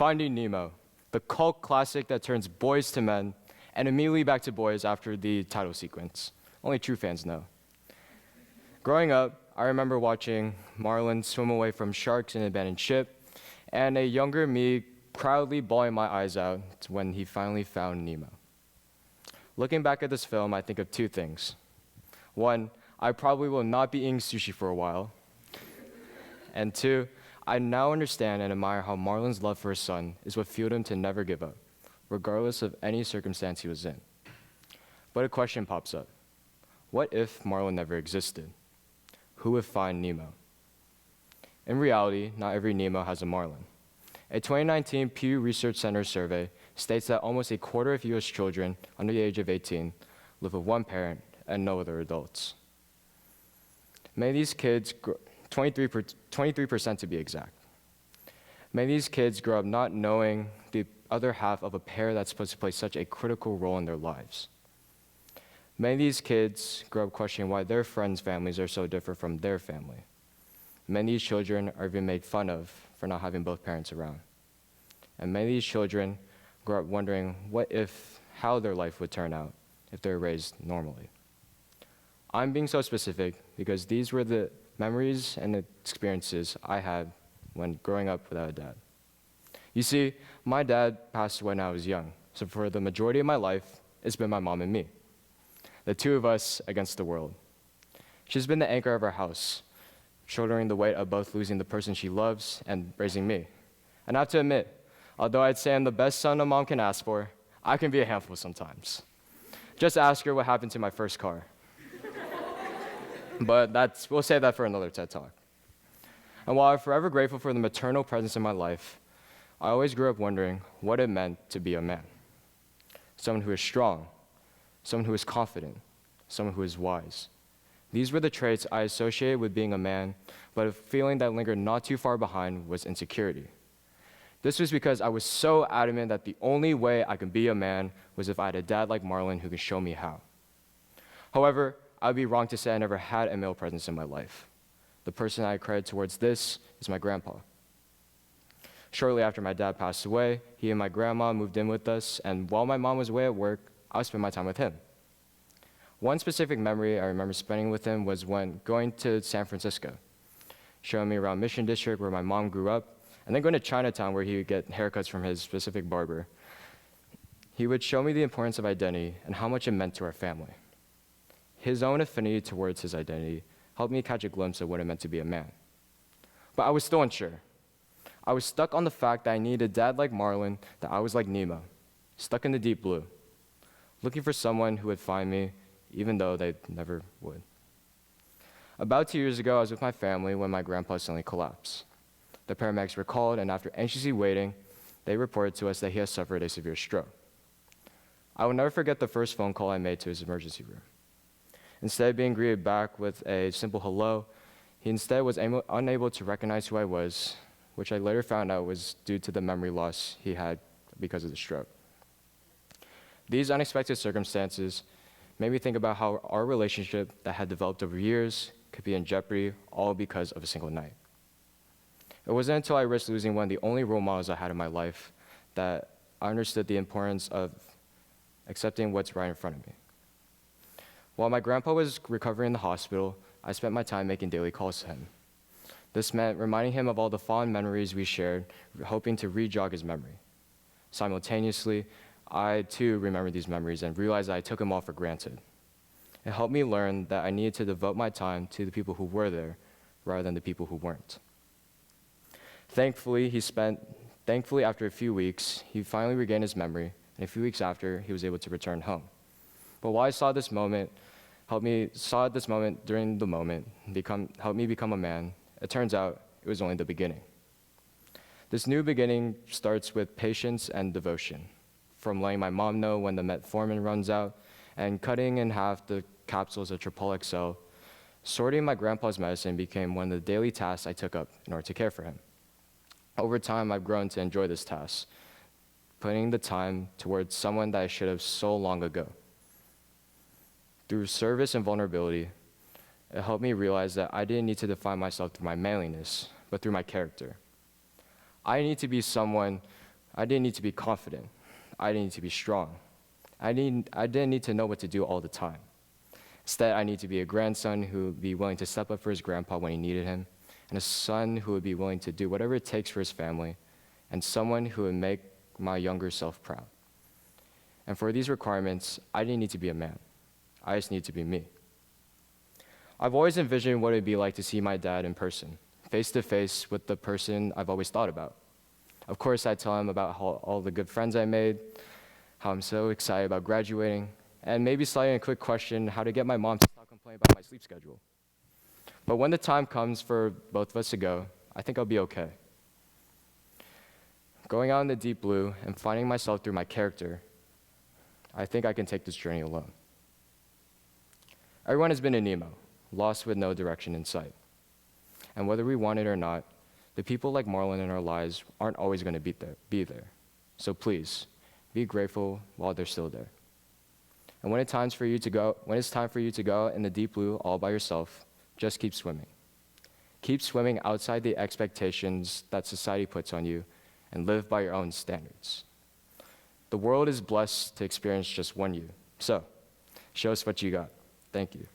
Finding Nemo, the cult classic that turns boys to men and immediately back to boys after the title sequence. Only true fans know. Growing up, I remember watching Marlin swim away from sharks in an abandoned ship, and a younger me proudly bawling my eyes out when he finally found Nemo. Looking back at this film, I think of two things. One, I probably will not be eating sushi for a while. And two, I now understand and admire how Marlin's love for his son is what fueled him to never give up, regardless of any circumstance he was in. But a question pops up. What if Marlin never existed? Who would find Nemo? In reality, not every Nemo has a Marlin. A 2019 Pew Research Center survey states that almost a quarter of U.S. children under the age of 18 live with one parent and no other adults. Many of these kids, 23% to be exact. Many of these kids grow up not knowing the other half of a pair that's supposed to play such a critical role in their lives. Many of these kids grow up questioning why their friends' families are so different from their family. Many of these children are even made fun of for not having both parents around. And many of these children grow up wondering how their life would turn out if they were raised normally. I'm being so specific because these were the memories and experiences I had when growing up without a dad. You see, my dad passed away when I was young, so for the majority of my life, it's been my mom and me, the two of us against the world. She's been the anchor of our house, shouldering the weight of both losing the person she loves and raising me. And I have to admit, although I'd say I'm the best son a mom can ask for, I can be a handful sometimes. Just ask her what happened to my first car. But we'll save that for another TED Talk. And while I'm forever grateful for the maternal presence in my life, I always grew up wondering what it meant to be a man. Someone who is strong, someone who is confident, someone who is wise. These were the traits I associated with being a man, but a feeling that lingered not too far behind was insecurity. This was because I was so adamant that the only way I could be a man was if I had a dad like Marlin who could show me how. However, I would be wrong to say I never had a male presence in my life. The person I credit towards this is my grandpa. Shortly after my dad passed away, he and my grandma moved in with us, and while my mom was away at work, I would spend my time with him. One specific memory I remember spending with him was when going to San Francisco, showing me around Mission District where my mom grew up, and then going to Chinatown where he would get haircuts from his specific barber. He would show me the importance of identity and how much it meant to our family. His own affinity towards his identity helped me catch a glimpse of what it meant to be a man. But I was still unsure. I was stuck on the fact that I needed a dad like Marlin, that I was like Nemo, stuck in the deep blue, looking for someone who would find me, even though they never would. About 2 years ago, I was with my family when my grandpa suddenly collapsed. The paramedics were called, and after anxiously waiting, they reported to us that he had suffered a severe stroke. I will never forget the first phone call I made to his emergency room. Instead of being greeted back with a simple hello, he instead was unable to recognize who I was, which I later found out was due to the memory loss he had because of the stroke. These unexpected circumstances made me think about how our relationship that had developed over years could be in jeopardy all because of a single night. It wasn't until I risked losing one of the only role models I had in my life that I understood the importance of accepting what's right in front of me. While my grandpa was recovering in the hospital, I spent my time making daily calls to him. This meant reminding him of all the fond memories we shared, hoping to re-jog his memory. Simultaneously, I too remembered these memories and realized that I took them all for granted. It helped me learn that I needed to devote my time to the people who were there rather than the people who weren't. Thankfully, after a few weeks, he finally regained his memory, and a few weeks after, he was able to return home. But while I saw this moment, helped me become a man, it turns out it was only the beginning. This new beginning starts with patience and devotion, from letting my mom know when the metformin runs out, and cutting in half the capsules of Triple XL. Sorting my grandpa's medicine became one of the daily tasks I took up in order to care for him. Over time, I've grown to enjoy this task, putting the time towards someone that I should have so long ago. Through service and vulnerability, it helped me realize that I didn't need to define myself through my manliness, but through my character. I need to be someone I didn't need to be confident. I didn't need to be strong. I didn't need to know what to do all the time. Instead, I need to be a grandson who would be willing to step up for his grandpa when he needed him, and a son who would be willing to do whatever it takes for his family, and someone who would make my younger self proud. And for these requirements, I didn't need to be a man. I just need to be me. I've always envisioned what it would be like to see my dad in person, face to face with the person I've always thought about. Of course, I tell him about all the good friends I made, how I'm so excited about graduating, and maybe sliding a quick question, how to get my mom to stop complaining about my sleep schedule. But when the time comes for both of us to go, I think I'll be okay. Going out in the deep blue and finding myself through my character, I think I can take this journey alone. Everyone has been a Nemo, lost with no direction in sight. And whether we want it or not, the people like Marlon in our lives aren't always going to be there. So please, be grateful while they're still there. And when it's time for you to go in the deep blue all by yourself, just keep swimming. Keep swimming outside the expectations that society puts on you and live by your own standards. The world is blessed to experience just one you. So, show us what you got. Thank you.